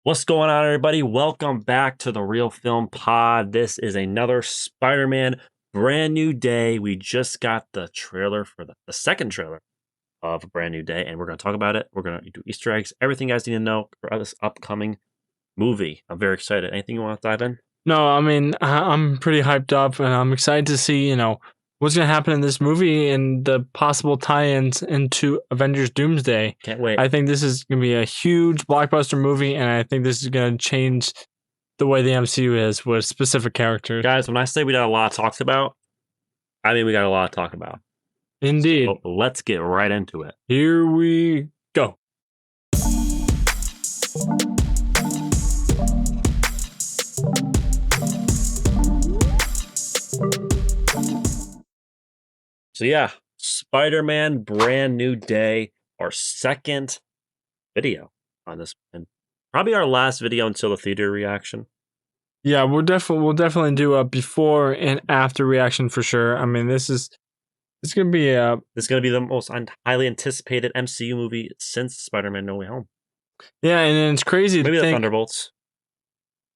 What's going on, everybody? Welcome back to the Real Film Pod. This is another Spider-Man brand new day. We just got the trailer for the second trailer of a brand new day, and we're going to talk about it. We're going to do Easter eggs, everything you guys need to know for this upcoming movie. I'm very excited. Anything you want to dive in? No, I mean, I'm pretty hyped up, and I'm excited to see, what's going to happen in this movie and the possible tie-ins into Avengers Doomsday. Can't wait. I think this is going to be a huge blockbuster movie, and I think this is going to change the way the MCU is with specific characters. Guys, when I say we got a lot to talk about, I mean we got a lot to talk about. Indeed. So let's get right into it. Here we go. So yeah, Spider-Man brand new day, our second video on this, and probably our last video until the theater reaction. Yeah, we'll definitely do a before and after reaction for sure. I mean, it's gonna be the most highly anticipated MCU movie since Spider-Man No Way Home. Yeah, and it's crazy. Maybe to the think, Thunderbolts.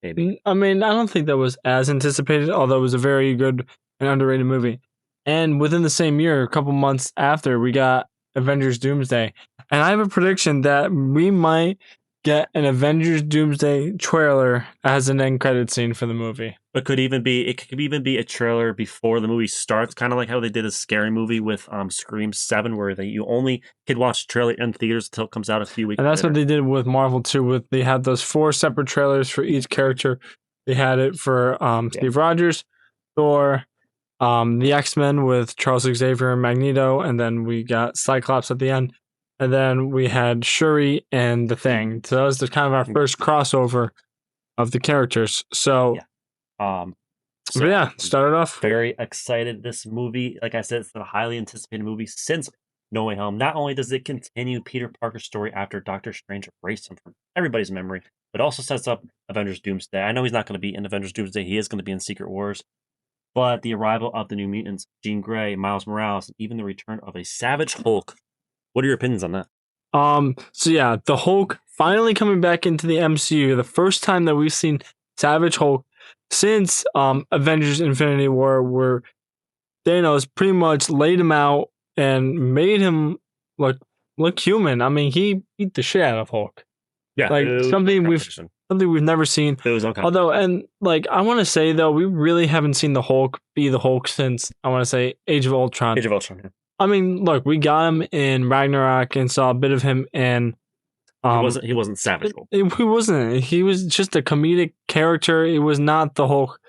Maybe. I mean, I don't think that was as anticipated, although it was a very good and underrated movie. And within the same year, a couple months after, we got Avengers Doomsday. And I have a prediction that we might get an Avengers Doomsday trailer as an end credit scene for the movie. It could even be a trailer before the movie starts, kind of like how they did a scary movie with Scream 7, where you only could watch the trailer in theaters until it comes out a few weeks later. And that's later. what they did with Marvel too. They had those 4 separate trailers for each character. They had it for Steve Rogers, Thor, the X-Men with Charles Xavier and Magneto, and then we got Cyclops at the end. And then we had Shuri and the Thing. So that was kind of our first crossover of the characters. So, started off. Very excited. This movie, like I said, it's a highly anticipated movie since No Way Home. Not only does it continue Peter Parker's story after Doctor Strange erased him from everybody's memory, but also sets up Avengers Doomsday. I know he's not going to be in Avengers Doomsday. He is going to be in Secret Wars. But the arrival of the New Mutants, Jean Grey, Miles Morales, and even the return of a Savage Hulk. What are your opinions on that? So yeah, the Hulk finally coming back into the MCU. The first time that we've seen Savage Hulk since Avengers Infinity War, where Thanos pretty much laid him out and made him look human. I mean, he beat the shit out of Hulk. Yeah, like something we've never seen. It was okay. Although, and like I want to say though, we really haven't seen the Hulk be the Hulk since I want to say Age of Ultron. Age of Ultron. Yeah. I mean, look, we got him in Ragnarok and saw a bit of him in. He wasn't Savage Hulk. He wasn't. He was just a comedic character. It was not the Hulk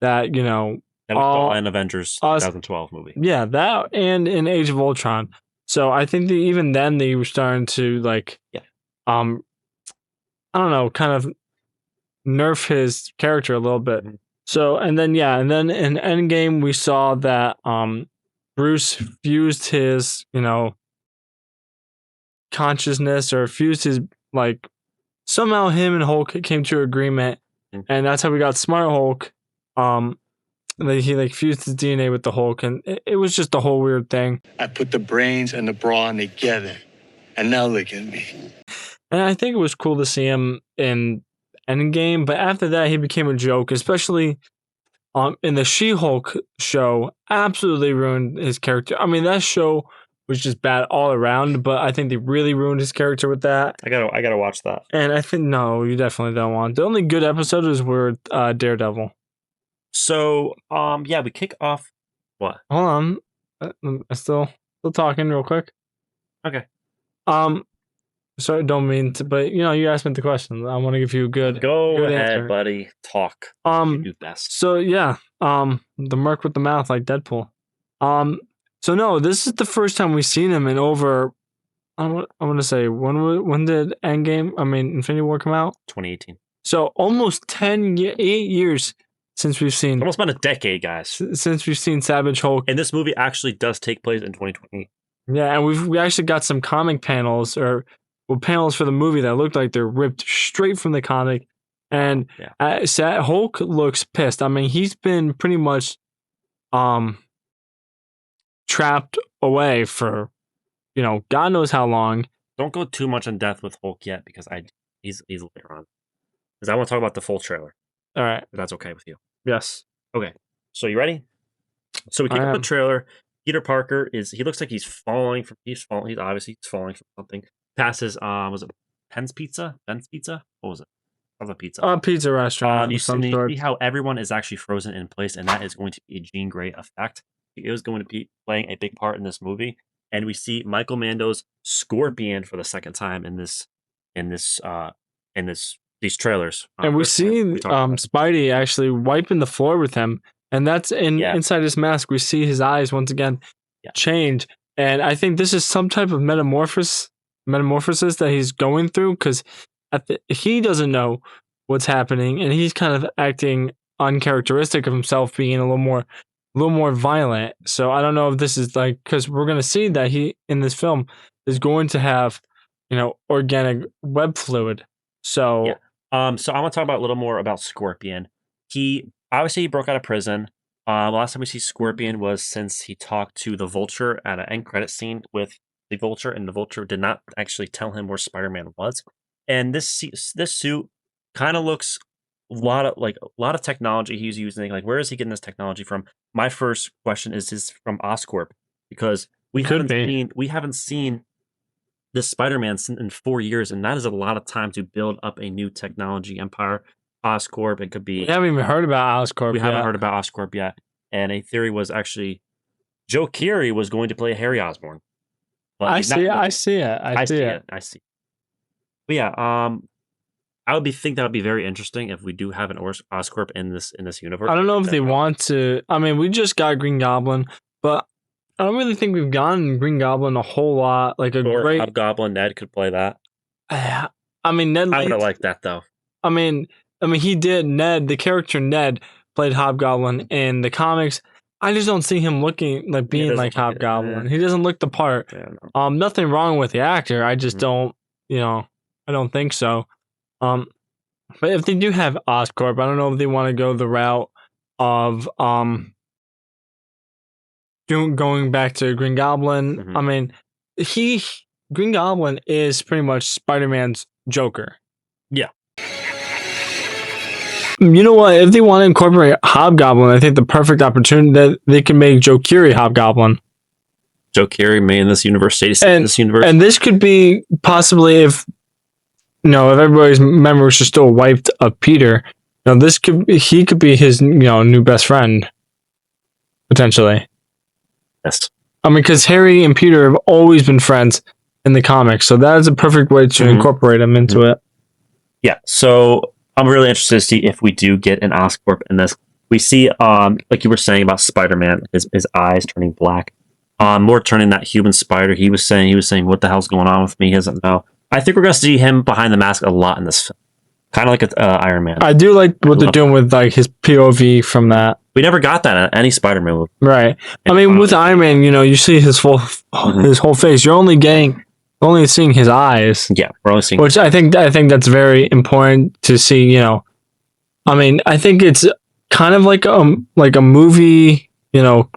that that we saw in Avengers 2012 movie. Yeah, that and in Age of Ultron. So I think that even then they were starting to I don't know, kind of nerf his character a little bit. Mm-hmm. So and then in Endgame we saw that Bruce fused his, consciousness, or fused his, somehow him and Hulk came to an agreement, and that's how we got Smart Hulk. He fused his DNA with the Hulk, and it was just a whole weird thing. I put the brains and the brawn together, and now look at me. And I think it was cool to see him in Endgame, but after that he became a joke, especially in the She-Hulk show. Absolutely ruined his character. I mean, that show was just bad all around, but I think they really ruined his character with that. I gotta watch that. And I think no, you definitely don't want. The only good episode is with Daredevil. So we kick off. What? Hold on, I'm still talking real quick. Okay. Sorry, don't mean to, but you asked me the question. I want to give you a good. Go good ahead, answer. Buddy. Talk. You do best. So yeah, the merc with the mouth like Deadpool. So no, this is the first time we've seen him in over. I want to say when did Infinity War come out? 2018. So almost 8 years since we've seen. Almost about a decade, guys. Since we've seen Savage Hulk. And this movie actually does take place in 2020. Yeah, and we actually got some comic panels panels for the movie that looked like they're ripped straight from the comic. And Hulk looks pissed. I mean, he's been pretty much trapped away for, God knows how long. Don't go too much in depth with Hulk yet, because he's later on. because I want to talk about the full trailer. All right. If that's okay with you. Yes. Okay. So you ready? So we kick up the trailer. Peter Parker he looks like he's falling. He's obviously falling from something. Passes, was it Ben's Pizza? What was it? Other pizza. Pizza restaurant. You see how everyone is actually frozen in place, and that is going to be a Jean Grey effect. He is going to be playing a big part in this movie. And we see Michael Mando's Scorpion for the second time in these trailers. And we see Spidey actually wiping the floor with him, and that's inside his mask. We see his eyes once again change, and I think this is some type of metamorphosis that he's going through, because he doesn't know what's happening, and he's kind of acting uncharacteristic of himself, being a little more violent. So I don't know if this is like, because we're going to see that he in this film is going to have, organic web fluid. So so I want to talk about a little more about Scorpion. He broke out of prison. Last time we see Scorpion was since he talked to the Vulture at an end credit scene with the Vulture, and the Vulture did not actually tell him where Spider-Man was. And this suit kind of looks a lot of technology he's using. Like, where is he getting this technology from? My first question is from Oscorp, because we haven't seen this Spider-Man in 4 years, and that is a lot of time to build up a new technology empire. Oscorp, it could be. We haven't even heard about Oscorp. We haven't heard about Oscorp yet, and a theory was actually Joe Keery was going to play Harry Osborn. But I see it. But yeah, I think that would be very interesting if we do have an Oscorp in this universe. I don't know if they want to. I mean, we just got Green Goblin, but I don't really think we've gotten Green Goblin a whole lot. Like great Hobgoblin. Ned could play that. I mean, Ned. I would have liked that though. I mean, he did. Ned, the character Ned, played Hobgoblin in the comics. I just don't see him looking like being like Hobgoblin. He doesn't look the part. Yeah, nothing wrong with the actor. I just don't. I don't think so. But if they do have Oscorp, I don't know if they want to go the route of going back to Green Goblin. Mm-hmm. I mean, Green Goblin is pretty much Spider-Man's Joker. Yeah. You know what? If they want to incorporate Hobgoblin, I think the perfect opportunity that they can make Joe Keery Hobgoblin. Joe Keery made in this universe, and this could be possibly if everybody's memories are still wiped of Peter. He could be his new best friend potentially. Yes. I mean, because Harry and Peter have always been friends in the comics, so that is a perfect way to incorporate them into it. Yeah. So I'm really interested to see if we do get an Oscorp in this. We see, like you were saying about Spider-Man, his eyes turning black. More turning that human spider. He was saying, what the hell's going on with me? He doesn't know. I think we're going to see him behind the mask a lot in this film. Kind of like Iron Man. I do like what they're doing with like his POV from that. We never got that in any Spider-Man movie. Right. I mean, with Iron Man, you see his whole face. You're only seeing his eyes. Yeah, we're only seeing. Which I think that's very important to see. I mean, I think it's kind of like a movie,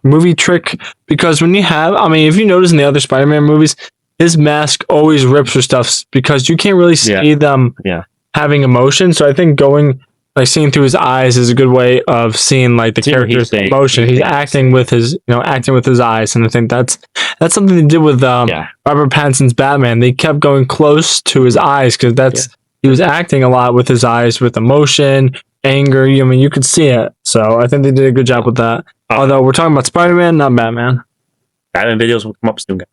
movie trick, because when you have, I mean, if you notice in the other Spider-Man movies, his mask always rips or stuff because you can't really see them having emotion. So I think seeing through his eyes is a good way of seeing like the character's emotion. He's acting with his eyes, and I think that's something they did with Robert Pattinson's Batman. They kept going close to his eyes because he was acting a lot with his eyes, with emotion, anger. I mean, you could see it. So I think they did a good job with that. Although we're talking about Spider-Man, not Batman. Batman videos will come up soon, guys.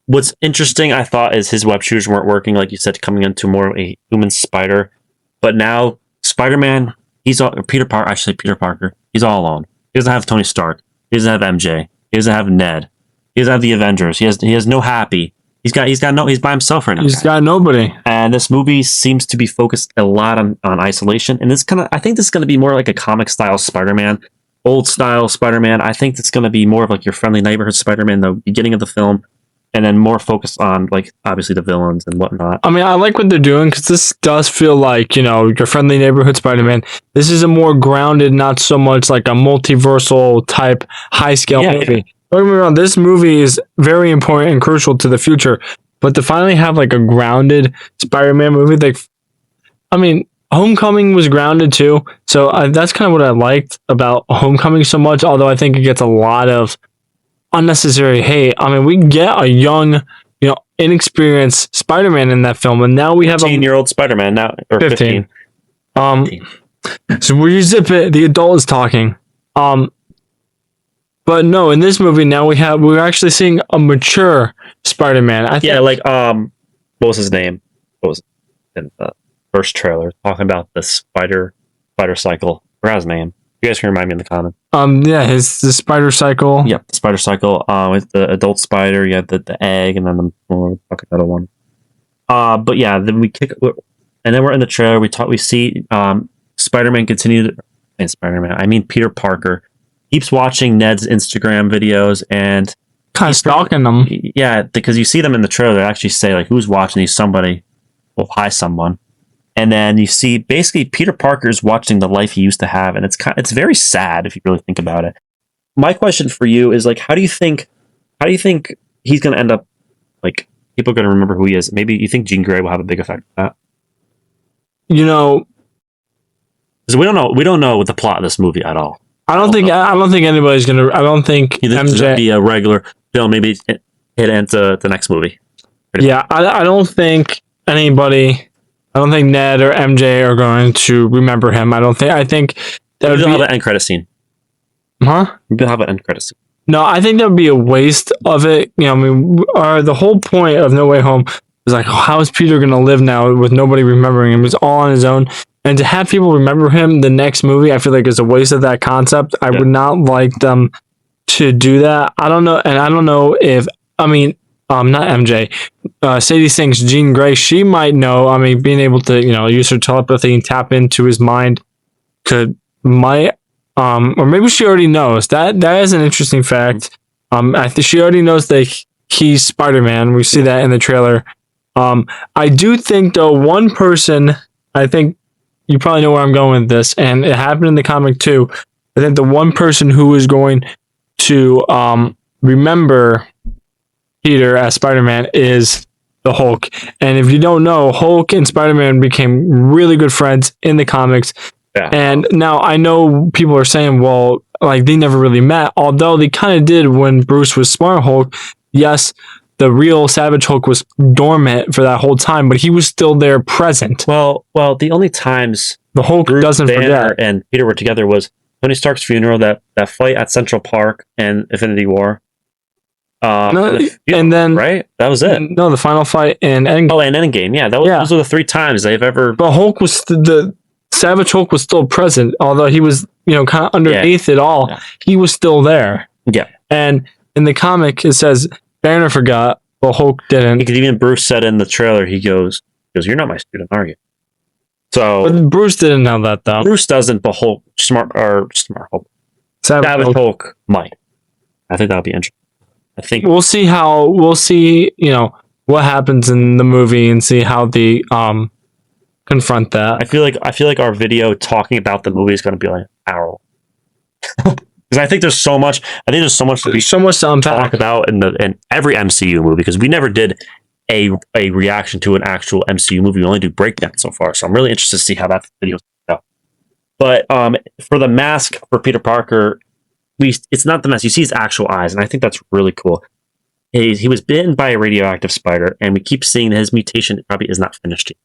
What's interesting, I thought, is his web shooters weren't working, like you said, coming into more of a human spider. But now Spider-Man, Peter Parker, he's all alone. He doesn't have Tony Stark. He doesn't have MJ. He doesn't have Ned. He doesn't have the Avengers. He has no Happy. He's by himself right now. He's got nobody. And this movie seems to be focused a lot on isolation. And I think this is going to be more like a comic style Spider-Man, old style Spider-Man. I think it's going to be more of like your friendly neighborhood Spider-Man, the beginning of the film. And then more focused on, like, obviously the villains and whatnot. I mean, I like what they're doing because this does feel like, your friendly neighborhood Spider-Man. This is a more grounded, not so much like a multiversal type high-scale movie. Yeah. Don't get me wrong, this movie is very important and crucial to the future. But to finally have, like, a grounded Spider-Man movie, like, I mean, Homecoming was grounded too, so that's kind of what I liked about Homecoming so much. Although I think it gets a lot of unnecessary hate. I mean, we get a young, inexperienced Spider-Man in that film, and now we have a 15-year-old Spider-Man now, or 15. So where you zip it, the adult is talking. But no, in this movie now we're actually seeing a mature Spider-Man. I think, what was his name? What was it in the first trailer? Talking about the spider cycle. What's his name? You guys can remind me in the comments. Yeah, the spider cycle. Yep, the spider cycle. With the adult spider, you have the egg, and then the other one. But yeah, then and then we're in the trailer. We see Spider-Man continue. And Spider-Man, I mean Peter Parker, keeps watching Ned's Instagram videos and kind of stalking them. Yeah, because you see them in the trailer. They actually say like, "Who's watching these?" Somebody will hi someone, and then you see basically Peter Parker's watching the life he used to have, and it's very sad if you really think about it. My question for you is like, how do you think he's going to end up? Like, people are going to remember who he is. Maybe you think Jean Grey will have a big effect on that. Because we don't know the plot of this movie at all. I don't think anybody's gonna. I don't think MJ be a regular film. Maybe hit into the next movie. Yeah, I don't think anybody. I don't think Ned or MJ are going to remember him. I think that would have an end credit scene. Huh? Maybe have an end credit scene. No, I think that would be a waste of it. I mean, the whole point of No Way Home was like, how is Peter going to live now with nobody remembering him? He's all on his own. And to have people remember him the next movie, I feel like is a waste of that concept. I would not like them to do that. I don't know. And I don't know if, not MJ, Sadie Sink's Jean Grey, she might know. I mean, being able to, use her telepathy and tap into his mind or maybe she already knows. That is an interesting fact. I think she already knows that he's Spider-Man. We see that in the trailer. I do think though, one person, I think you probably know where I'm going with this, and it happened in the comic too. I think the one person who is going to remember Peter as Spider-Man is the Hulk. And if you don't know, Hulk and Spider-Man became really good friends in the comics. Yeah. And now I know people are saying, well, like they never really met, although they kind of did when Bruce was Smart Hulk. Yes, the real Savage Hulk was dormant for that whole time, but he was still there present. Well, the only times the Hulk Bruce doesn't Banner forget and Peter were together was Tony Stark's funeral, that fight at Central Park, and Infinity War. And then right, that was it. No, the final fight in Endgame. Oh, and Endgame, yeah, those are the 3 times they've ever. But Hulk was the Savage Hulk was still present, although he was kind of underneath it all. Yeah. He was still there. Yeah, and in the comic it says Banner forgot, but Hulk didn't. Because even Bruce said in the trailer, he goes, "You're not my student, are you?" So, but Bruce didn't know that though. Bruce doesn't, but Hulk, smart Hulk, Savage Hulk might. I think that'll be interesting. I think we'll see what happens in the movie and see how they confront that. I feel like our video talking about the movie is going to be like an hour. Because I think there's so much. To talk about in every MCU movie, because we never did a reaction to an actual MCU movie. We only do breakdowns so far. So I'm really interested to see how that video goes. But for the mask for Peter Parker, it's not the mask. You see his actual eyes, and I think that's really cool. He was bitten by a radioactive spider, and we keep seeing that his mutation probably is not finished yet.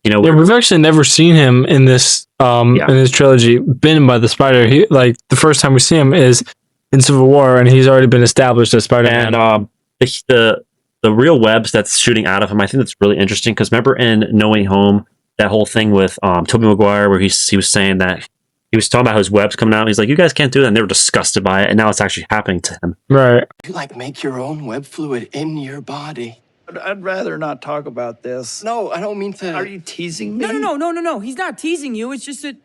We've actually never seen him in this in his trilogy bitten by the spider. He the first time we see him is in Civil War, and he's already been established as Spider-Man. And the real webs that's shooting out of him, I think that's really interesting, because remember in No Way Home, that whole thing with Tobey Maguire, where he was saying that he was talking about his webs coming out, and he's like, "You guys can't do that," and they were disgusted by it, and now it's actually happening to him. Right. You make your own web fluid in your body. I'd rather not talk about this. No, I don't mean to. Are you teasing me? No. He's not teasing you. It's just that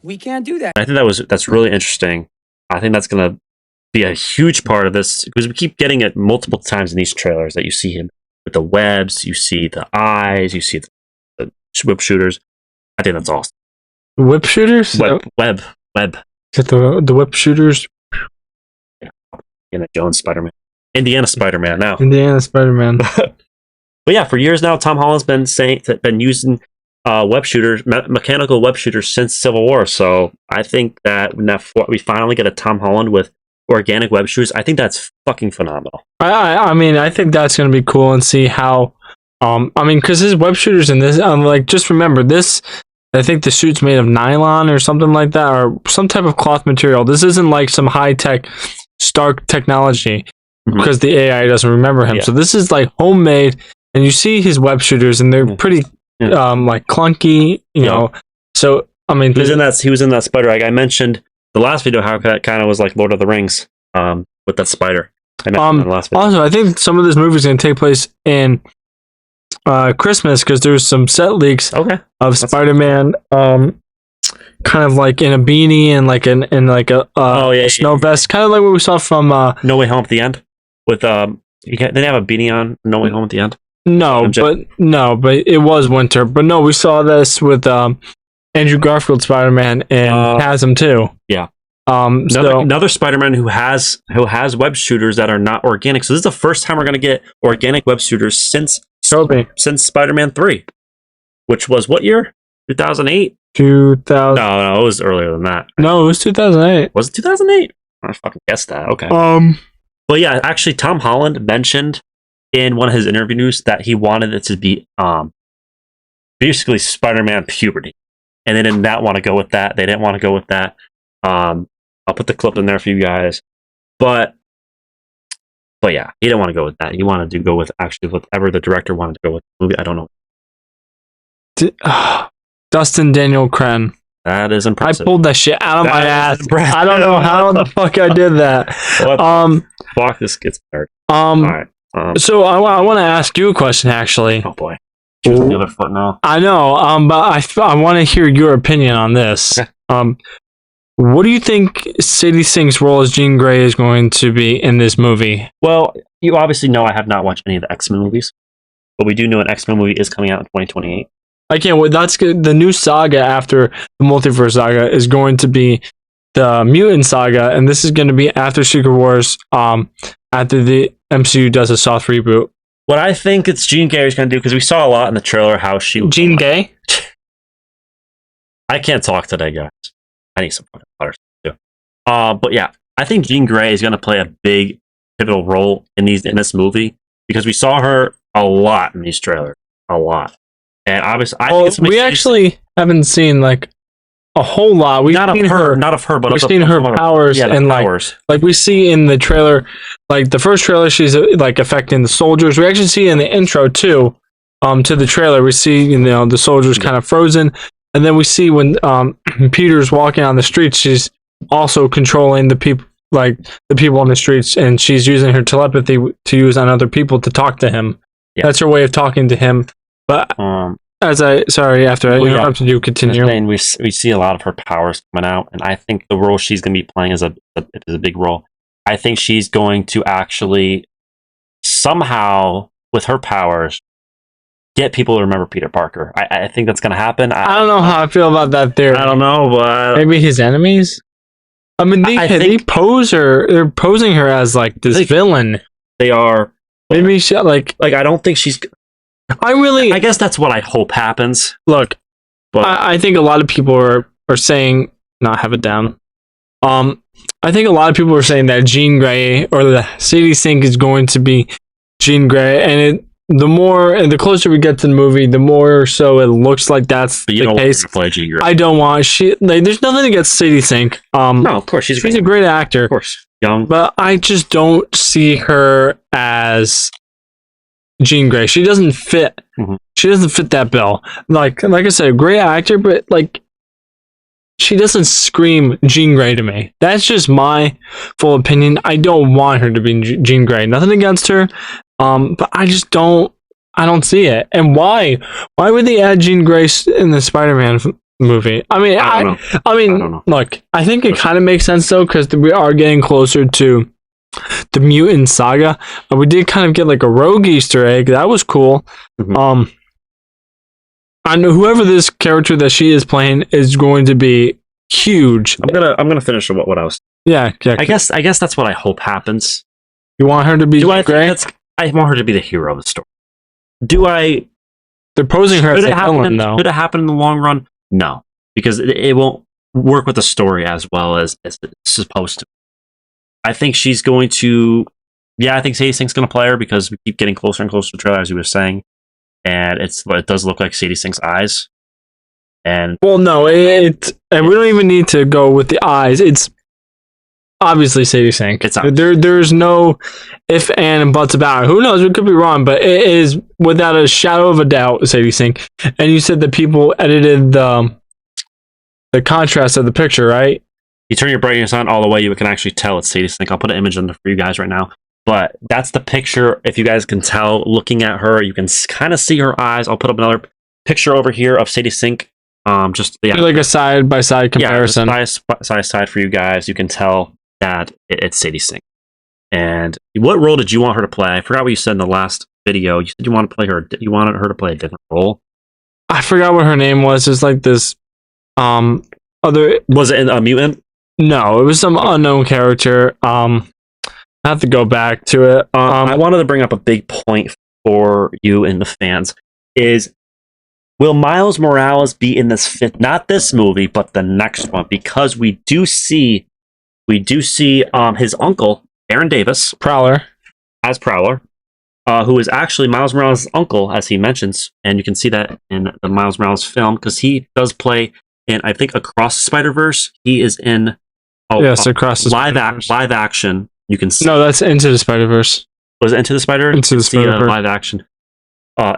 we can't do that. I think that's really interesting. I think that's going to be a huge part of this, because we keep getting it multiple times in these trailers that you see him with the webs, you see the eyes, you see the whip shooters. I think that's awesome. Whip shooters? Web. Is it the whip shooters? Indiana Jones Spider-Man. Indiana Spider-Man now. Indiana Spider-Man. But yeah, for years now, Tom Holland's been using web shooters, mechanical web shooters since Civil War. So I think that we finally get a Tom Holland with organic web shooters. I think that's fucking phenomenal. I mean, I think that's going to be cool and see how. I mean, because his web shooters in this, like, just remember this. I think the suit's made of nylon or something like that, or some type of cloth material. This isn't like some high tech Stark technology because the AI doesn't remember him. Yeah. So this is like homemade, and you see his web shooters, and they're pretty like clunky, you know. So I mean, he was in that spider. Like I mentioned the last video, how that kind of was like Lord of the Rings with that spider. I mentioned in the last video. Also, I think some of this movie is going to take place in Christmas because there's some set leaks of Spider-Man, kind of like in a beanie and like in like a snow vest, kind of like what we saw from No Way Home at the end. With they have a beanie on No Way Home at the end. No, but it was winter. But no, we saw this with Andrew Garfield Spider-Man and Chasm too. Yeah. Another Spider-Man who has web shooters that are not organic. So this is the first time we're going to get organic web shooters since Spider-Man 3, which was what year? 2008? 2000. No, it was earlier than that. No, it was 2008. Was it 2008? I fucking guessed that. Okay. But yeah, actually, Tom Holland mentioned in one of his interviews that he wanted it to be basically Spider-Man puberty, and they did not want to go with that. They didn't want to go with that. I'll put the clip in there for you guys, but yeah, he didn't want to go with that. He wanted to go with actually whatever the director wanted to go with the movie. I don't know. Dustin Daniel Cran. That is impressive. I pulled that shit out of my ass. I don't know how the fuck I did that. Fuck, this gets hard. All right. So I want to ask you a question, actually. Oh boy, choose the other foot now. I know. But I want to hear your opinion on this. Okay. What do you think Sadie Sink's role as Jean Grey is going to be in this movie? Well, you obviously know I have not watched any of the X-Men movies, but we do know an X-Men movie is coming out in 2028. I can't wait. That's good. The new saga after the Multiverse Saga is going to be the Mutant Saga, and this is going to be after Secret Wars, after the MCU does a soft reboot. What I think it's Jean Grey is going to do, because we saw a lot in the trailer how she... Jean Grey? I can't talk today, guys. I need some fucking water too. But yeah, I think Jean Grey is going to play a big pivotal role in this movie because we saw her a lot in these trailers, a lot. And obviously, we actually haven't seen like a whole lot. We've not seen of her, but we've seen her powers and powers. Like we see in the trailer, like the first trailer, she's like affecting the soldiers. We actually see in the intro too, to the trailer, we see the soldiers kind of frozen. And then we see when Peter's walking on the streets, she's also controlling the people on the streets, and she's using her telepathy to use on other people to talk to him. Yeah. That's her way of talking to him. But after I interrupted you, continue. We see a lot of her powers coming out, and I think the role she's going to be playing is a big role. I think she's going to actually somehow, with her powers, get people to remember Peter Parker. I think that's going to happen. I don't know how I feel about that theory. I don't know, but maybe his enemies. I mean, they pose her. They're posing her as like this villain. They are. Maybe she like I don't think she's. I guess that's what I hope happens. Look, but I think a lot of people are saying not have it down. I think a lot of people are saying that Jean Grey or the Sadie Sink is going to be Jean Grey, and the closer we get to the movie, the more so it looks like that's the case. Play Jean Grey. I don't want there's nothing against Sadie Sink. No, of course she's a great actor, of course, young, but I just don't see her as Jean Grey. She doesn't fit. Mm-hmm. She doesn't fit that bill. Like I said, great actor, but like she doesn't scream Jean Grey to me. That's just my full opinion. I don't want her to be Jean Grey. Nothing against her. But I just don't see it. And why would they add Jean Grey in the Spider-Man movie? I mean, I don't know. Look, I think it kind of makes sense though, because we are getting closer to the Mutant Saga. We did kind of get like a rogue Easter egg. That was cool. Mm-hmm. I know whoever this character that she is playing is going to be huge. I'm gonna finish what I was. Yeah. I guess that's what I hope happens. You want her to be Jean Grey? I want her to be the hero of the story. Do I they're posing her as Could a villain, though. Could it happen in the long run? No, because it won't work with the story as well as it's supposed to. I think she's going to. Yeah, I think Sadie Sink's going to play her because we keep getting closer and closer to the trailer, as you were saying, and it does look like Sadie Sink's eyes. And well, no, and we don't even need to go with the eyes. It's obviously Sadie Sink. There's no if and buts about it. Who knows? We could be wrong, but it is without a shadow of a doubt Sadie Sink. And you said that people edited the contrast of the picture, right? You turn your brightness on all the way, you can actually tell it's Sadie Sink. I'll put an image in there for you guys right now. But that's the picture. If you guys can tell, looking at her, you can kind of see her eyes. I'll put up another picture over here of Sadie Sink. Just like a side by side comparison. Yeah, side for you guys. You can tell that it's Sadie Sink. And what role did you want her to play? I forgot what you said in the last video. You said you wanted to play her. You wanted her to play a different role. I forgot what her name was. It's like this. Other was it a mutant? No, it was some unknown character. I have to go back to it. I wanted to bring up a big point for you and the fans. Is will Miles Morales be in this fifth? Not this movie, but the next one, because we do see his uncle Aaron Davis, Prowler, who is actually Miles Morales' uncle, as he mentions, and you can see that in the Miles Morales film because he does play in, I think, Across the Spider-Verse. He is in Across the live action. You can see. No, that's Into the Spider-Verse. Was it Into the Spider? Into the Spider-Verse. Live action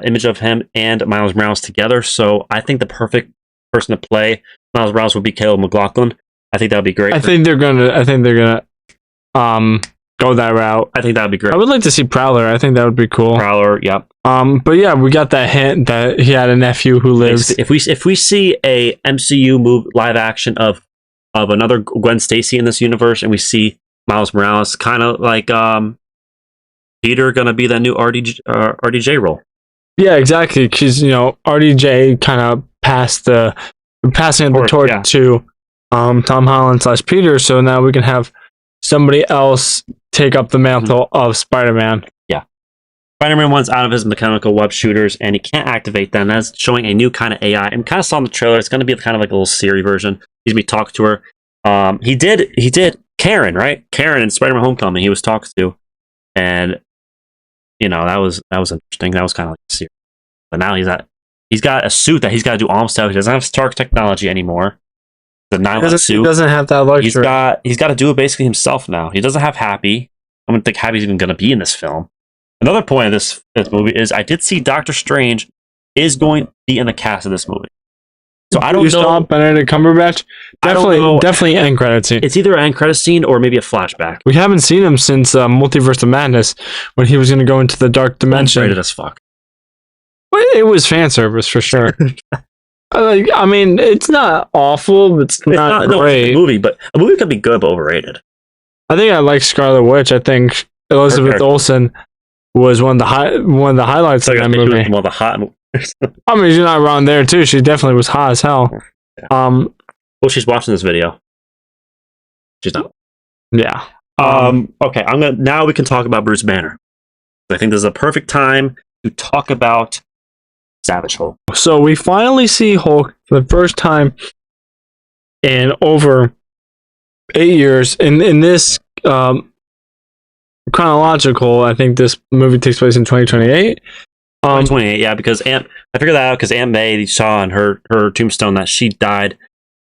image of him and Miles Morales together. So I think the perfect person to play Miles Morales would be Caleb McLaughlin. I think that would be great. I think they're gonna go that route. I think that would be great. I would like to see Prowler. I think that would be cool. Prowler, yep. But yeah, we got that hint that he had a nephew who lives. If we see a MCU live action of another Gwen Stacy in this universe, and we see Miles Morales, kind of like Peter, gonna be that new RDJ role. Yeah, exactly. Because RDJ kind of passing the torch to Tom Holland / Peter, so now we can have somebody else take up the mantle of Spider-Man. Yeah. Spider-Man wants out of his mechanical web shooters, and he can't activate them. That's showing a new kind of AI. I'm kind of saw in the trailer. It's going to be kind of like a little Siri version. He's going to be talking to her. He did Karen, right? Karen in Spider-Man Homecoming, he was talking to. And, that was interesting. That was kind of like Siri. But now he's got a suit that he's got to do all himself. He doesn't have Stark technology anymore. The nylon suit. He doesn't have that luxury. He's got to do it basically himself now. He doesn't have Happy. I don't think Happy's even going to be in this film. Another point of this movie is I did see Doctor Strange is going to be in the cast of this movie. So I don't know. Saw Benedict Cumberbatch? Definitely end credit scene. It's either an end credit scene or maybe a flashback. We haven't seen him since Multiverse of Madness when he was going to go into the dark dimension. Rated as fuck. Well, it was fan service for sure. I mean, it's not awful, but it's not great. No, it's a movie, but a movie could be good but overrated. I think I like Scarlet Witch. I think Elizabeth Olsen was one of the highlights of that movie. One of the hot. I mean, she's not wrong there too. She definitely was hot as hell. Yeah. Well, she's watching this video. She's not. Yeah. Okay. Now we can talk about Bruce Banner. I think this is a perfect time to talk about Savage Hulk. So we finally see Hulk for the first time in over 8 years. In this chronological, I think this movie takes place in 2028. 2028, yeah, because I figured that out because Aunt May, you saw on her tombstone that she died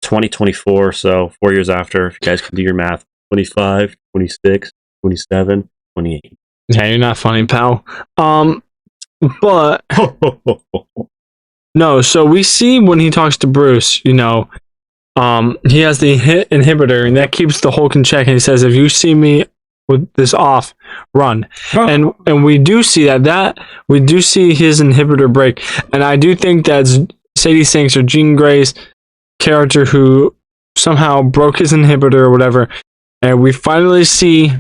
2024, so 4 years after, if you guys can do your math. 25, 26, 27, 28. Yeah, you're not funny, pal. But no, so we see when he talks to Bruce, he has the hit inhibitor, and that keeps the Hulk in check. And he says, "If you see me with this off, run." And we do see that we do see his inhibitor break, and I do think that's Sadie Sinks or Jean Grey's character who somehow broke his inhibitor or whatever. And we finally see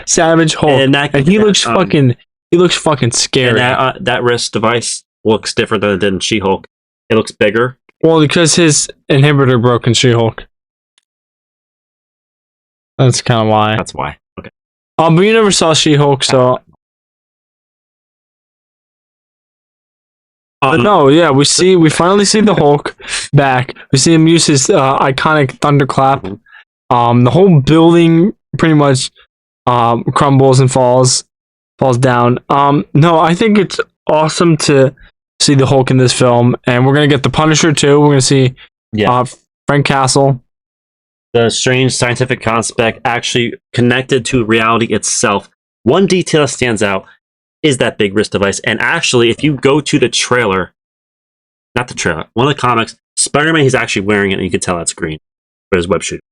Savage Hulk, and he looks fucking scary. And that wrist device looks different than it did in She-Hulk. It looks bigger. Well, because his inhibitor broke in She-Hulk. That's kind of why. That's why. Okay. But you never saw She-Hulk, so But no, yeah, we finally see the Hulk back. We see him use his iconic thunderclap. The whole building pretty much crumbles and falls down. No, I think it's awesome to see the Hulk in this film, and we're gonna get the Punisher too. We're gonna see Frank Castle. The strange scientific concept actually connected to reality itself. One detail that stands out is that big wrist device. And actually, if you go to the trailer, not the trailer, one of the comics, Spiderman, he's actually wearing it, and you can tell that's green for his web shooter.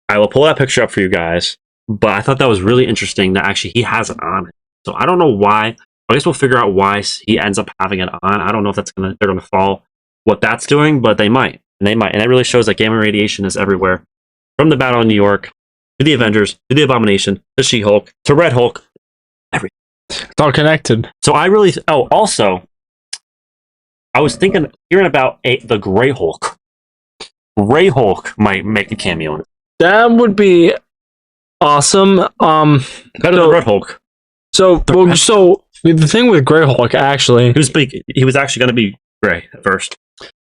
I will pull that picture up for you guys, but I thought that was really interesting that actually he has it on. So I don't know why. I guess we'll figure out why he ends up having it on. I don't know if they're gonna fall what that's doing, but they might. And that really shows that gamma radiation is everywhere. From the Battle in New York, to the Avengers, to the Abomination, to She-Hulk, to Red Hulk, everything. It's all connected. So I really... also, I was hearing about the Grey Hulk. Grey Hulk might make a cameo in it. That would be awesome. Better than Red Hulk. So the thing with Grey Hulk, actually... He was actually going to be Grey at first.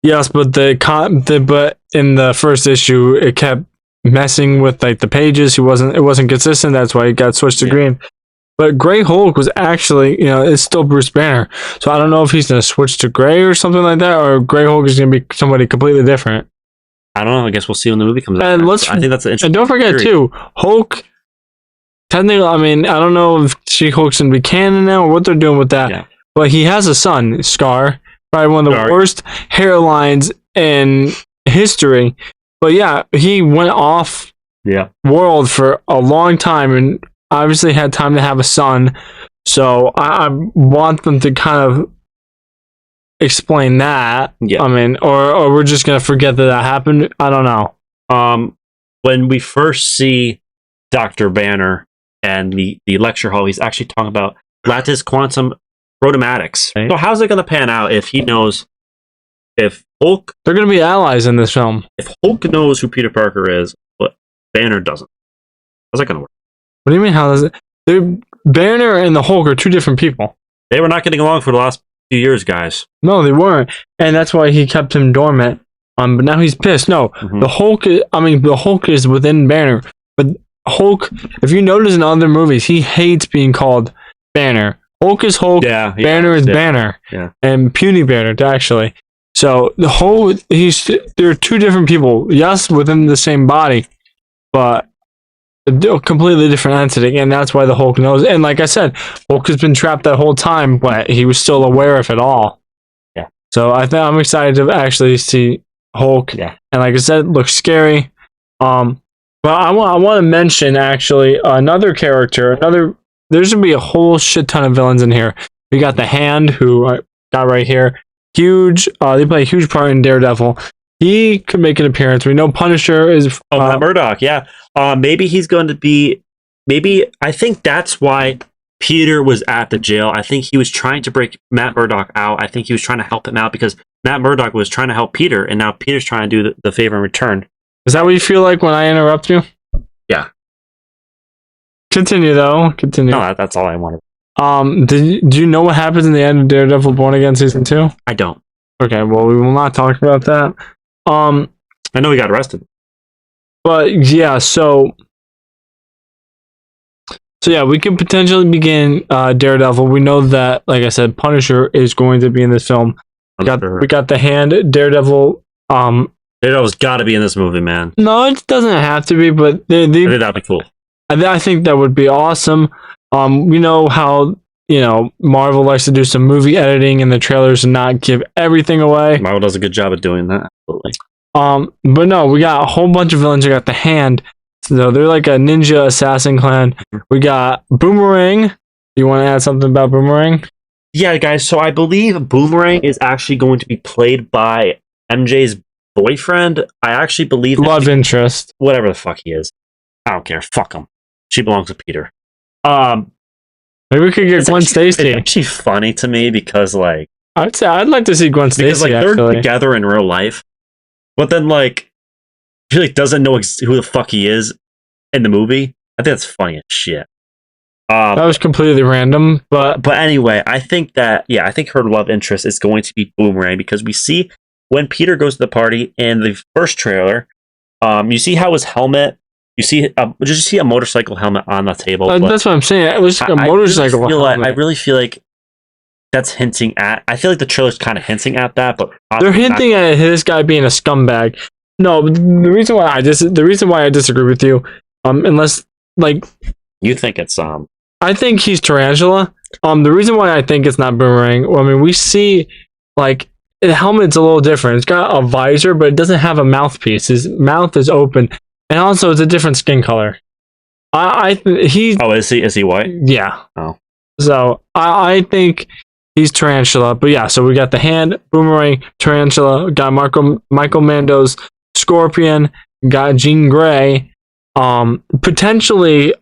Yes, but but in the first issue, it kept messing with like the pages. It wasn't consistent. That's why it got switched to green. But Grey Hulk was actually, it's still Bruce Banner. So I don't know if he's gonna switch to Grey or something like that, or Grey Hulk is gonna be somebody completely different. I don't know. I guess we'll see when the movie comes out. And I think that's an interesting. And don't forget too, Hulk. Technically, I mean, I don't know if She-Hulk's gonna be canon now or what they're doing with that. Yeah. But he has a son, Scar. Probably one of the worst hairlines in history. But yeah, he went off world for a long time and obviously had time to have a son. So I want them to kind of explain that. Yeah. I mean, or we're just going to forget that happened. I don't know. When we first see Dr. Banner and the lecture hall, he's actually talking about lattice quantum rotomatics. Right. So how's it going to pan out if he knows if Hulk... They're going to be allies in this film. If Hulk knows who Peter Parker is, but Banner doesn't. How's that going to work? What do you mean, how does it... Banner and the Hulk are two different people. They were not getting along for the last few years, guys. No, they weren't. And that's why he kept him dormant. But now he's pissed. No, the Hulk is within Banner. But Hulk, if you notice in other movies, he hates being called Banner. Hulk is Hulk, Banner is Banner, and Puny Banner, actually. So they're two different people, yes, within the same body, but a completely different entity, and that's why the Hulk knows. And like I said, Hulk has been trapped that whole time, but he was still aware of it all. Yeah. So I'm excited to actually see Hulk. Yeah. And like I said, it looks scary. But I want to mention actually another character, There's gonna be a whole shit ton of villains in here. We got the Hand, who I got right here. Huge. They play a huge part in Daredevil. He could make an appearance. We know Punisher is. Matt Murdock. Yeah. Maybe he's going to be. Maybe I think that's why Peter was at the jail. I think he was trying to break Matt Murdock out. I think he was trying to help him out because Matt Murdock was trying to help Peter, and now Peter's trying to do the favor in return. Is that what you feel like when I interrupt you? Yeah. Continue. No, that's all I wanted. Do you know what happens in the end of Daredevil Born Again season 2? I don't. Okay, well we will not talk about that. I know he got arrested. But yeah, so yeah, we can potentially begin Daredevil. We know that, like I said, Punisher is going to be in this film. We got the Hand, Daredevil. Daredevil's got to be in this movie, man. No, it doesn't have to be, but I think that'd be cool. I think that would be awesome. We know how Marvel likes to do some movie editing in the trailers and not give everything away. Marvel does a good job of doing that. Absolutely. But no, we got a whole bunch of villains. We got the Hand. So they're like a ninja assassin clan. We got Boomerang. You want to add something about Boomerang? Yeah, guys. So I believe Boomerang is actually going to be played by MJ's boyfriend. I actually believe love interest, whatever the fuck he is. I don't care. Fuck him. She belongs to Peter. Maybe we could get Gwen Stacy. It's actually funny to me because, like, I'd like to see Gwen Stacy. Because, like, they're together in real life, but then, like, he like doesn't know who the fuck he is in the movie. I think that's funny as shit. That was completely random, but anyway, I think her love interest is going to be Boomerang, because we see when Peter goes to the party in the first trailer, you see how his helmet, you see a motorcycle helmet on the table. That's what I'm saying. It was like a motorcycle helmet. I really feel like that's hinting at. I feel like the trailer's kind of hinting at that, but they're hinting at this guy being a scumbag. No, the reason why I disagree with you, unless like you think it's I think he's Tarantula. The reason why I think it's not Boomerang, I mean, we see like the helmet's a little different. It's got a visor, but it doesn't have a mouthpiece. His mouth is open, and also it's a different skin color. Is he white? Yeah. Oh. So I think he's Tarantula. But yeah, so we got the Hand, Boomerang, Tarantula, got Michael Mando's Scorpion, got Jean Grey, potentially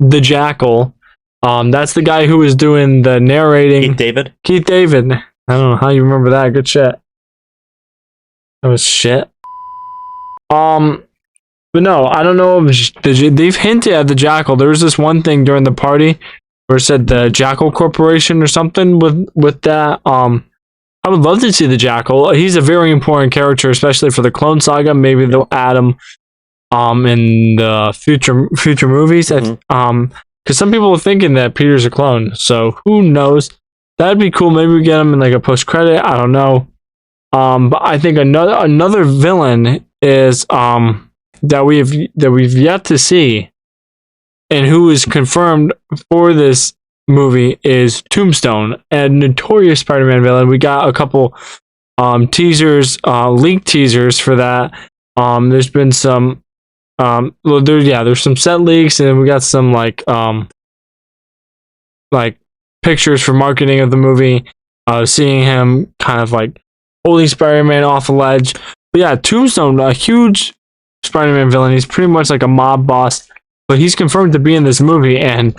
the Jackal. That's the guy who was doing the narrating. Keith David. I don't know how you remember that. Good shit. That was shit. But no, I don't know if they've hinted at the Jackal. There was this one thing during the party where it said the Jackal Corporation or something with that. I would love to see the Jackal. He's a very important character, especially for the Clone Saga. Maybe they'll add him in the future movies. Mm-hmm. Because some people are thinking that Peter's a clone, so who knows? That'd be cool. Maybe we get him in like a post credit. I don't know. But I think another villain is that we've yet to see, and who is confirmed for this movie is Tombstone, a notorious Spider-Man villain. We got a couple teasers, leaked teasers for that. There's been some there's some set leaks, and we got some like pictures for marketing of the movie, seeing him kind of like holding Spider-Man off a ledge. But yeah, Tombstone, a huge Spider-Man villain. He's pretty much like a mob boss, but he's confirmed to be in this movie, and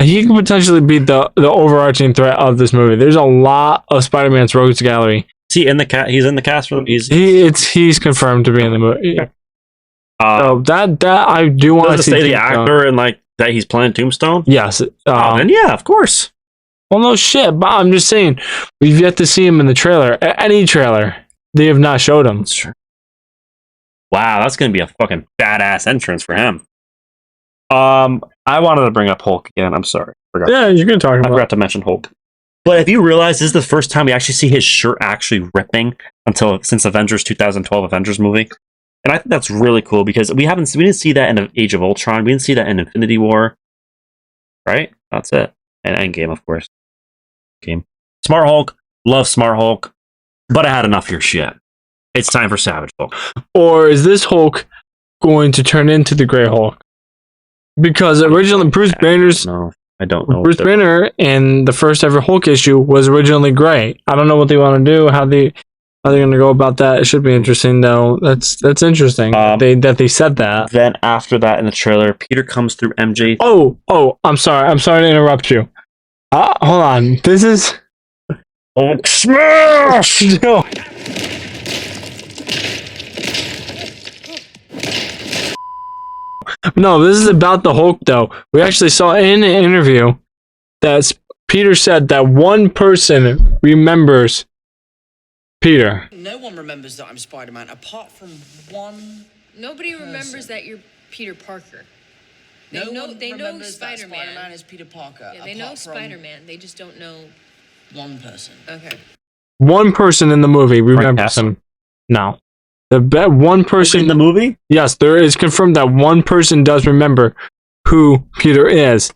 he can potentially be the overarching threat of this movie. There's a lot of Spider-Man's rogues gallery. He's in the cast. He's confirmed to be in the movie. So that I do want to see. Does it say the actor and like that he's playing Tombstone? Yes. Then yeah, of course. Well, no shit, but I'm just saying we've yet to see him in the trailer. Any trailer, they have not showed him. That's true. Wow, that's gonna be a fucking badass entrance for him. I wanted to bring up Hulk again. I'm sorry. Yeah, you're gonna talk about. I forgot to mention Hulk. But if you realize this is the first time we actually see his shirt actually ripping since Avengers 2012 Avengers movie. And I think that's really cool because we didn't see that in Age of Ultron. We didn't see that in Infinity War. Right? That's it. And Endgame, of course. Smart Hulk. Love Smart Hulk. But I had enough of your shit. It's time for Savage Hulk. Or is this Hulk going to turn into the Grey Hulk? Because originally Bruce Banner's... No, I don't know. Bruce Banner in the first ever Hulk issue was originally gray. I don't know what they want to do, how they're going to go about that. It should be interesting, though. That's interesting that they said that. Then after that, in the trailer, Peter comes through MJ. Oh, I'm sorry. I'm sorry to interrupt you. Hold on. This is Hulk smash. No, this is about the Hulk, though. We actually saw in an interview that Peter said that one person remembers Peter. No one remembers that I'm Spider-Man apart from one. Nobody remembers that you're Peter Parker. They know Spider-Man. Spider-Man is Peter Parker. Yeah, they know Spider-Man. They just don't know one person. Okay. One person in the movie remembers him. No. The one person in the movie? Yes, there is confirmed that one person does remember who Peter is.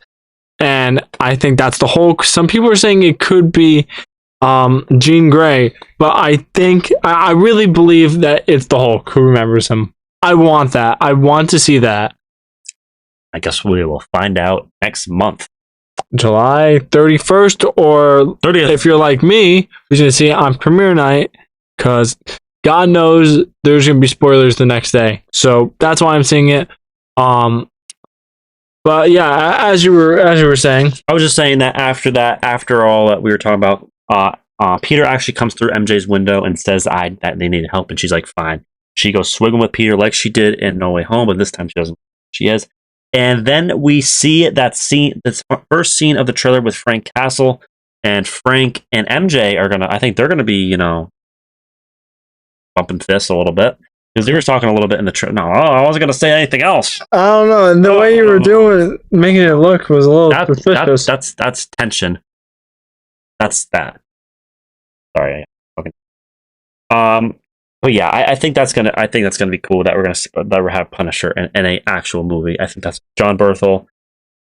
And I think that's the Hulk. Some people are saying it could be Jean Grey, but I really believe that it's the Hulk who remembers him. I want that. I want to see that. I guess we will find out next month. July 31st or 30th. If you're like me, you're going to see it on premiere night because God knows there's going to be spoilers the next day. So that's why I'm seeing it. But yeah, as you were saying, I was just saying that after all that we were talking about, Peter actually comes through MJ's window and says that they need help, and she's like, fine. She goes swigging with Peter like she did in No Way Home, but this time she doesn't. She is. And then we see that scene, this first scene of the trailer with Frank Castle, and Frank and MJ are gonna. I think they're gonna be, bumping fists a little bit because they were talking a little bit in the trailer. No, I wasn't gonna say anything else. I don't know. And the way you were doing it, making it look was a little suspicious. That's tension. That's that. Sorry. Okay. But yeah, I think that's gonna be cool that we're have Punisher in a actual movie. I think that's John Berthel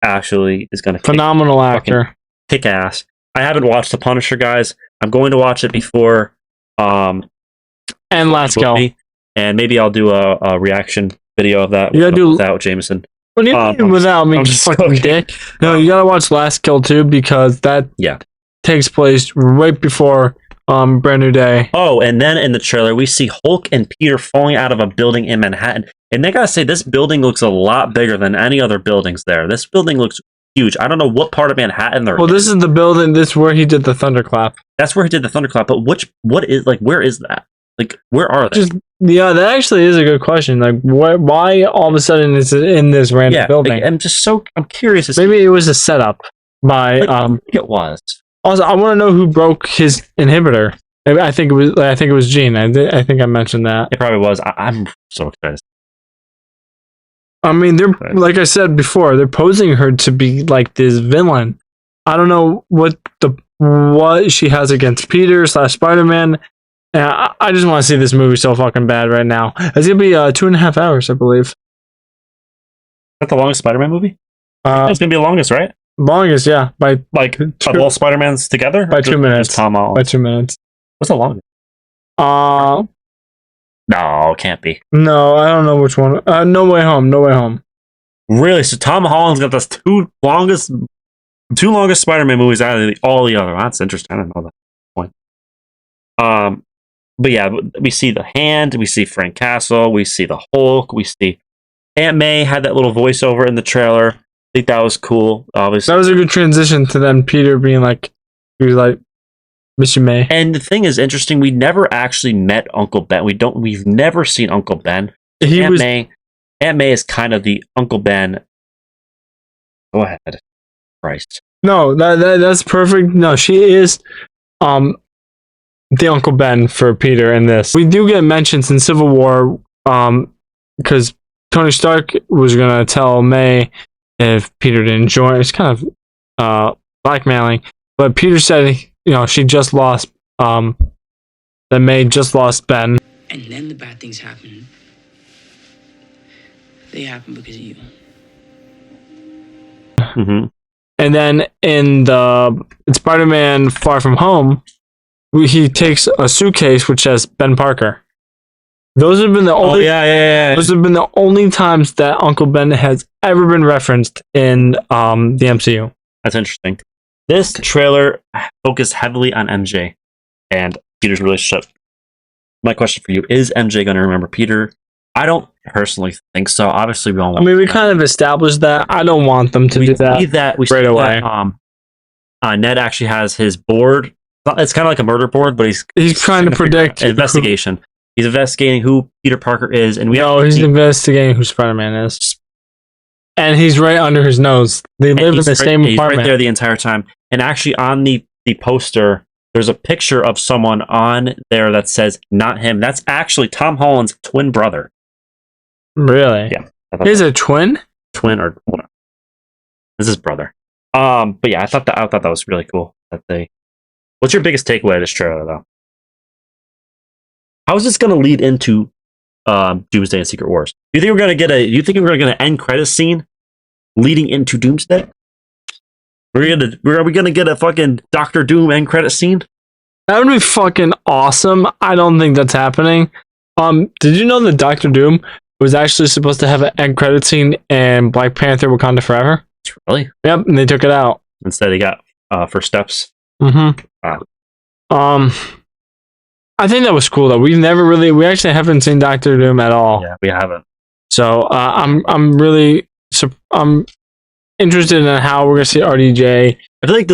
actually is gonna phenomenal actor, kick ass. I haven't watched the Punisher, guys. I'm going to watch it before and Last Kill, and maybe I'll do a reaction video of that. Without Jameson. What do you mean without me? Just fucking dick. No, you gotta watch Last Kill too because that takes place right before Brand New Day. Oh, and then in the trailer we see Hulk and Peter falling out of a building in Manhattan, and they gotta say this building looks a lot bigger than any other buildings there. This building looks huge. I don't know what part of Manhattan they're in. This is the building. This is where he did the thunderclap. That's where he did the thunderclap. But where is that? Like, where are they? Yeah, that actually is a good question. Like, why all of a sudden is it in this random building? Like, I'm curious. Maybe it was a setup by. I think it was. Also, I want to know who broke his inhibitor. I think it was Gene. I think I mentioned that. It probably was. I'm so excited. I mean, they're like I said before, they're posing her to be like this villain. I don't know what she has against Peter / Spider-Man. And I just want to see this movie so fucking bad right now. It's gonna be 2.5 hours, I believe. Is that the longest Spider-Man movie? It's gonna be the longest, right? Longest, yeah. By like of all Spider-Mans together? By 2 minutes. Tom Holland. By 2 minutes. What's the longest? No, it can't be. No, I don't know which one. No Way Home. No Way Home. Really? So Tom Holland's got the two longest Spider-Man movies out of all the other. That's interesting. I didn't know that point. But yeah, we see the Hand, we see Frank Castle, we see the Hulk, we see Aunt May had that little voiceover in the trailer. I think that was cool. Obviously, that was a good transition to then Peter being like, he was like, Mr. May. And the thing is interesting, we never actually met Uncle Ben. We've never seen Uncle Ben. Aunt May is kind of the Uncle Ben. Go ahead. Christ. No, that's perfect. No, she is the Uncle Ben for Peter in this. We do get mentions in Civil War because Tony Stark was gonna tell May if Peter didn't join. It's kind of blackmailing. But Peter said she just lost that May just lost Ben. And then the bad things happen. They happen because of you. Mm-hmm. And then in Spider-Man Far From Home, he takes a suitcase which says Ben Parker. Those have been the only. Those have been the only times that Uncle Ben has ever been referenced in the MCU. That's interesting. This trailer focused heavily on MJ and Peter's relationship. My question for you is: MJ going to remember Peter? I don't personally think so. Obviously, we all. We kind of established that. I don't want them to do that. We right away. Ned actually has his board. It's kind of like a murder board, but he's trying to predict investigation. He's investigating who Peter Parker is, and he's investigating who Spider-Man is, and he's right under his nose. They live in the same apartment. He's right there the entire time. And actually, on the poster, there's a picture of someone on there that says "not him." That's actually Tom Holland's twin brother. Really? Yeah. He's a twin. Twin or whatever. This is his brother. But yeah, I thought that was really cool that they. What's your biggest takeaway of this trailer, though? How is this going to lead into Doomsday and Secret Wars? Do you think we're going to get Do you think we're going to get an end credit scene leading into Doomsday? Are we going to get a fucking Doctor Doom end credit scene? That would be fucking awesome. I don't think that's happening. Did you know that Doctor Doom was actually supposed to have an end credit scene in Black Panther: Wakanda Forever? Really? Yep, and they took it out. Instead, they got First Steps. Mm-hmm. I think that was cool though. We actually haven't seen Doctor Doom at all. Yeah, we haven't. So I'm interested in how we're gonna see RDJ. I feel like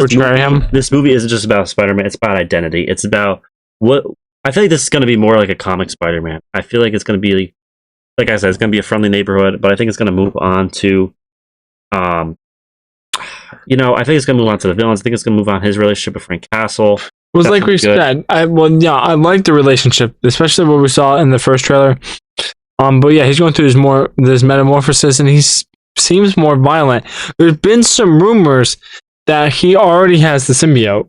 this movie isn't just about Spider-Man. It's about identity. It's about what I feel like this is going to be more like a comic Spider-Man. I feel like it's going to be, like I said, it's going to be a friendly neighborhood, but I think it's going to move on to You know, I think it's gonna move on to the villains. I think it's gonna move on his relationship with Frank Castle. Was like we Definitely good. said, I like the relationship, especially what we saw in the first trailer. But yeah, he's going through this metamorphosis, and he seems more violent. There's been some rumors that he already has the symbiote.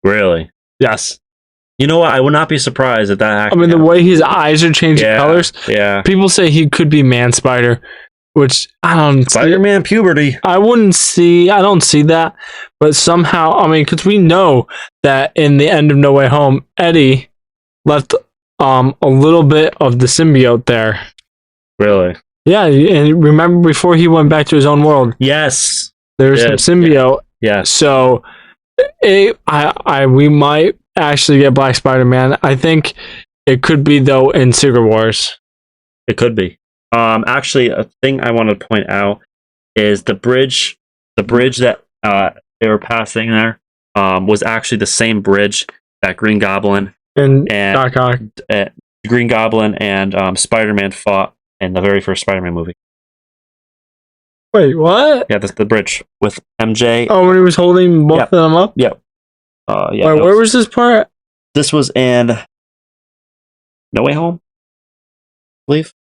Really? Yes. You know what? I would not be surprised if that I actually mean, the happened. way his eyes are changing colors. Yeah. People say he could be Man Spider, which I don't. Spider-Man puberty. I don't see that, but somehow, I mean, because we know that in the end of No Way Home, Eddie left a little bit of the symbiote there. Really? Yeah, and remember before he went back to his own world, Yes. there's some symbiote. Yes. So, we might actually get Black Spider-Man. I think it could be though in Secret Wars. It could be. Actually, a thing I want to point out is the bridge that they were passing there was actually the same bridge that Green Goblin And and Doc Ock. Green Goblin and Spider-Man fought in the very first Spider-Man movie. Wait, what? Yeah, that's the bridge with MJ. Oh, when he was holding both Yep. of them up? Yep. Yeah. Wait, where was this part? This was in No Way Home, I believe.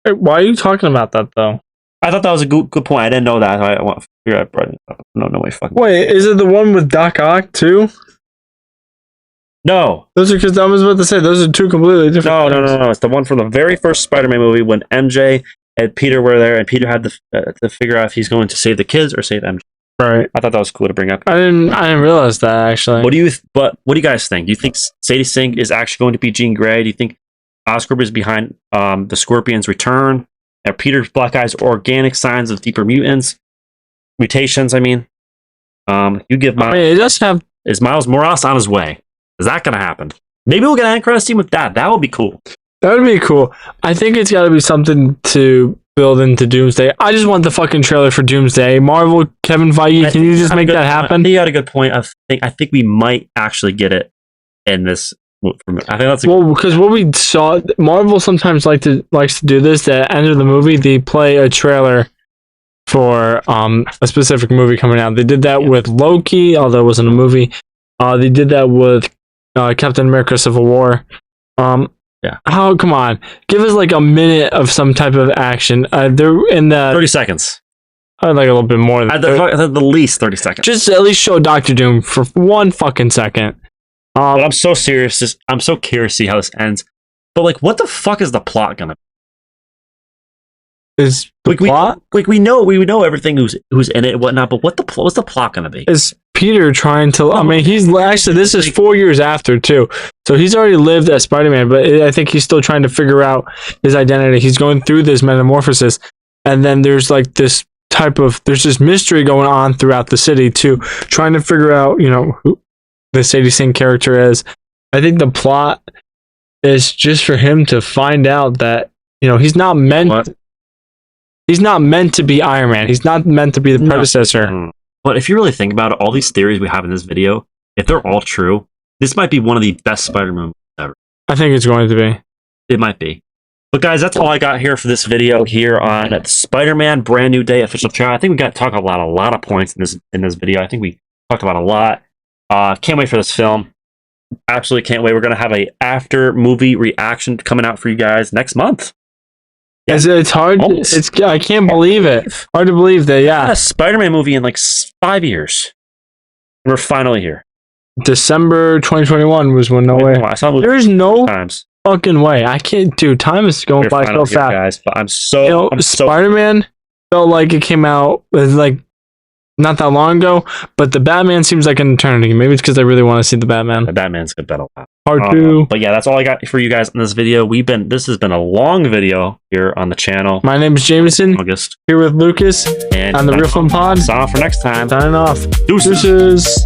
Wait, why are you talking about that though? I thought that was a good point. I didn't know that. I want to figure out. Brought it up. No way, fucking. Wait, is it the one with Doc Ock too? No, Those are because I was about to say those are two completely different. no. It's the one from the very first Spider-Man movie when MJ and Peter were there, and Peter had to figure out if he's going to save the kids or save MJ. Right. I thought that was cool to bring up. I didn't realize that actually. What do you guys think? Do you think Sadie Sink is actually going to be Jean Grey? Do you think Oscorp is behind the Scorpion's return? Are Peter's black eyes organic signs of deeper mutations? I mean, you give Miles. I mean, it does have. Is Miles Morales on his way? Is that going to happen? Maybe we'll get an end credits scene with that. That would be cool. That would be cool. I think it's got to be something to build into Doomsday. I just want the fucking trailer for Doomsday. Marvel, Kevin Feige, can you just make that happen? You got a good point. I think we might actually get it in this. I think that's Because what we saw, Marvel sometimes likes to do this. At the end of the movie, they play a trailer for a specific movie coming out. They did that with Loki, although it wasn't a movie. They did that with Captain America: Civil War. Oh, come on, give us like a minute of some type of action. They're in the 30 seconds. I'd like a little bit more than At the least 30 seconds. Just at least show Doctor Doom for one fucking second. But I'm so serious. I'm so curious to see how this ends. But like, what the fuck is the plot gonna be? Is the plot? We know everything who's in it and whatnot. But what's the plot gonna be? Is Peter trying to? I mean, he's actually this is 4 years after too, so he's already lived as Spider-Man. But I think he's still trying to figure out his identity. He's going through this metamorphosis, and then there's like this there's this mystery going on throughout the city too, trying to figure out who the Sadie Sink character is. I think the plot is just for him to find out that he's not meant. He's not meant to be Iron Man. He's not meant to be the predecessor. But if you really think about it, all these theories we have in this video, if they're all true, this might be one of the best Spider-Man movies ever. I think it's going to be. It might be. But guys, that's all I got here for this video here on Spider-Man Brand New Day official trailer. I think we got to talk about a lot of points in this video. I think we talked about a lot. Can't wait for this film. Absolutely can't wait. We're going to have a after movie reaction coming out for you guys next month. Yeah. It's hard. I can't believe it. Hard to believe that. Yeah, a Spider-Man movie in like 5 years. We're finally here. December 2021 was when No Way. There is no fucking way. I can't. Dude, time is going by so fast, guys. But I'm so. Spider-Man felt like it came out like not that long ago, but the Batman seems like an eternity. Maybe it's because I really want to see the Batman. The Batman's good battle. Part 2. But yeah, that's all I got for you guys in this video. This has been a long video here on the channel. My name is Jameson. August. Here with Lucas and on the Real Film Pod. Sign off for next time. Signing off. Deuces. Deuces.